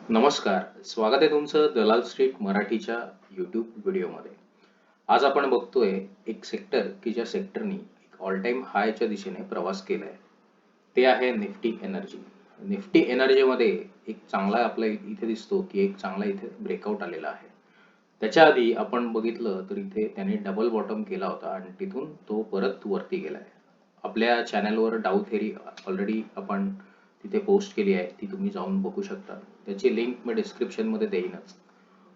नमस्कार, स्वागत आहे तुमचं दलाल स्ट्रीट मराठीच्या यूट्यूब व्हिडिओमध्ये. आज आपण बघतोय एक सेक्टर की ज्या सेक्टरनी एक ऑल टाइम हायच्या दिशेने प्रवास केलाय. ते आहे निफ्टी एनर्जी. निफ्टी एनर्जीमध्ये एक चांगला आपला इथे दिसतो की एक चांगला इथे ब्रेकआउट आलेला आहे. त्याच्या आधी आपण बघितलं तर इथे त्याने डबल बॉटम केला होता आणि तिथून तो परत वरती गेलाय. आपल्या चॅनलवर डाऊ थेरी ऑलरेडी आपण तिथे पोस्ट केली आहे, ती तुम्ही जाऊन बघू शकता. त्याची लिंक मी डिस्क्रिप्शन मध्ये देईनच,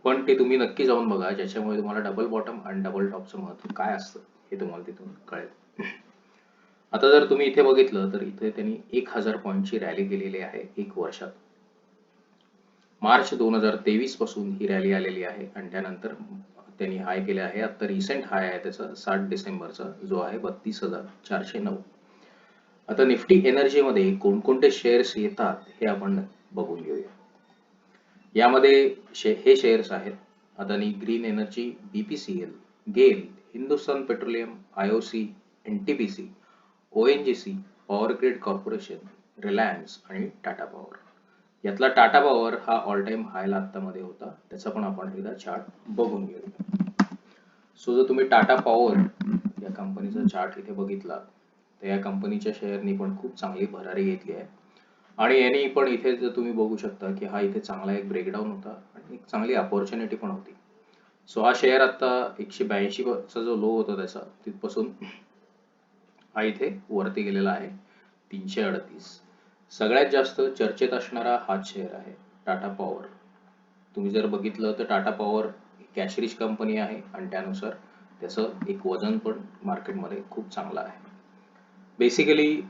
पण ते तुम्ही नक्की जाऊन बघा, ज्याच्यामुळे तुम्हाला डबल बॉटम आणि डबल टॉपचं महत्व काय असतं हे तुम्हाला तिथून कळेल. आता जर तुम्ही इथे बघितलं तर इथे त्यांनी 1000 पॉईंटची रॅली केलेली आहे एक वर्षात. मार्च 2023 पासून ही रॅली आलेली आहे आणि त्यानंतर त्यांनी हाय केले आहे. आता रिसेंट हाय आहे त्याचा 7 डिसेंबरचा, जो आहे 32,409. आता निफ्टी एनर्जी मध्ये कोणकोणते शेअर्स येतात हे आपण बघून घेऊया. यामध्ये हे शेअर्स आहेत अदानी ग्रीन एनर्जी, बीपीसीएल, गेल, Hindustan petroleum, IOC, NTPC, ONGC, power grid corporation, Reliance आणि टाटा पॉवर. यातला टाटा पॉवर हा ऑल टाइम हायला आत्तामध्ये होता, त्याचा पण आपण एकदा चार्ट बघून घेऊया. सो जर तुम्ही टाटा पॉवर या कंपनीचा चार्ट इथे बघितला तर या कंपनीच्या शेअरनी पण खूप चांगली भरारी घेतली आहे आणि यांनी पण इथे जर तुम्ही बघू शकता की हा इथे चांगला एक ब्रेकडाऊन होता आणि एक चांगली अपॉर्च्युनिटी पण होती. सो हा शेअर आता 182 चा जो लो होता त्याचा, तिथपासून हा इथे वरती गेलेला आहे 338. सगळ्यात जास्त चर्चेत असणारा हाच शेअर आहे टाटा पॉवर. तुम्ही जर बघितलं तर Tata power cash rich company आहे आणि त्यानुसार त्याचं एक वजन पण मार्केटमध्ये खूप चांगलं आहे. बेसिकली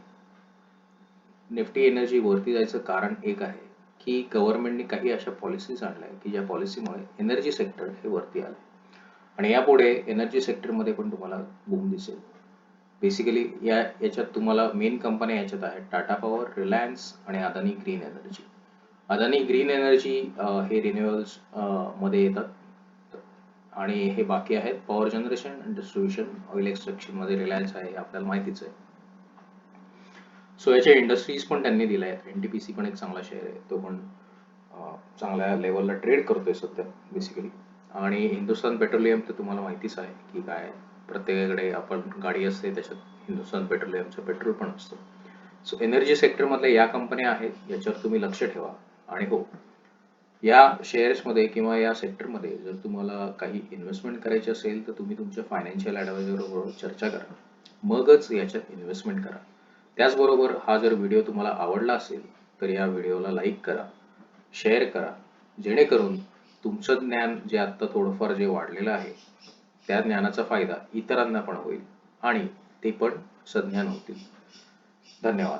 निफ्टी एनर्जी वरती जायचं कारण एक आहे की गव्हर्नमेंटने काही अशा पॉलिसीज आणल्या की ज्या पॉलिसीमुळे एनर्जी सेक्टर हे वरती आले आणि यापुढे एनर्जी सेक्टरमध्ये पण तुम्हाला बूम दिसेल. बेसिकली याच्यात तुम्हाला मेन कंपन्या याच्यात आहेत टाटा पॉवर, रिलायन्स आणि Adani green energy. Adani green energy हे रिन्युएबल्स मध्ये येतात आणि हे बाकी आहेत पॉवर जनरेशन आणि डिस्ट्रीब्युशन, ऑइल एक्सट्रॅक्शन मध्ये रिलायन्स आहे, आपल्याला माहितीच आहे. सो याच्या इंडस्ट्रीज पण त्यांनी दिल्या आहेत. एनटीपीसी पण एक चांगला शेअर आहे, तो पण चांगल्या लेवलला ट्रेड करतोय सध्या बेसिकली. आणि हिंदुस्थान पेट्रोलियम तर तुम्हाला माहितीच आहे की काय, प्रत्येकाकडे आपण गाडी असते त्याच्यात हिंदुस्थान पेट्रोलियमचं पेट्रोल पण असतं. सो एनर्जी सेक्टरमधल्या या कंपन्या आहेत, याच्यावर तुम्ही लक्ष ठेवा. आणि हो, या शेअर्समध्ये किंवा या सेक्टरमध्ये जर तुम्हाला काही इन्व्हेस्टमेंट करायची असेल तर तुम्ही तुमच्या फायनान्शियल ॲडवायझर बरोबर चर्चा करा, मगच याच्यात इन्व्हेस्टमेंट करा. त्याचबरोबर हा जर व्हिडिओ तुम्हाला आवडला असेल तर या व्हिडिओला लाईक करा, शेअर करा, जेणेकरून तुमचं ज्ञान जे आत्ता थोडंफार जे वाढलेलं आहे त्या ज्ञानाचा फायदा इतरांना पण होईल आणि ते पण सज्ञान होतील. धन्यवाद.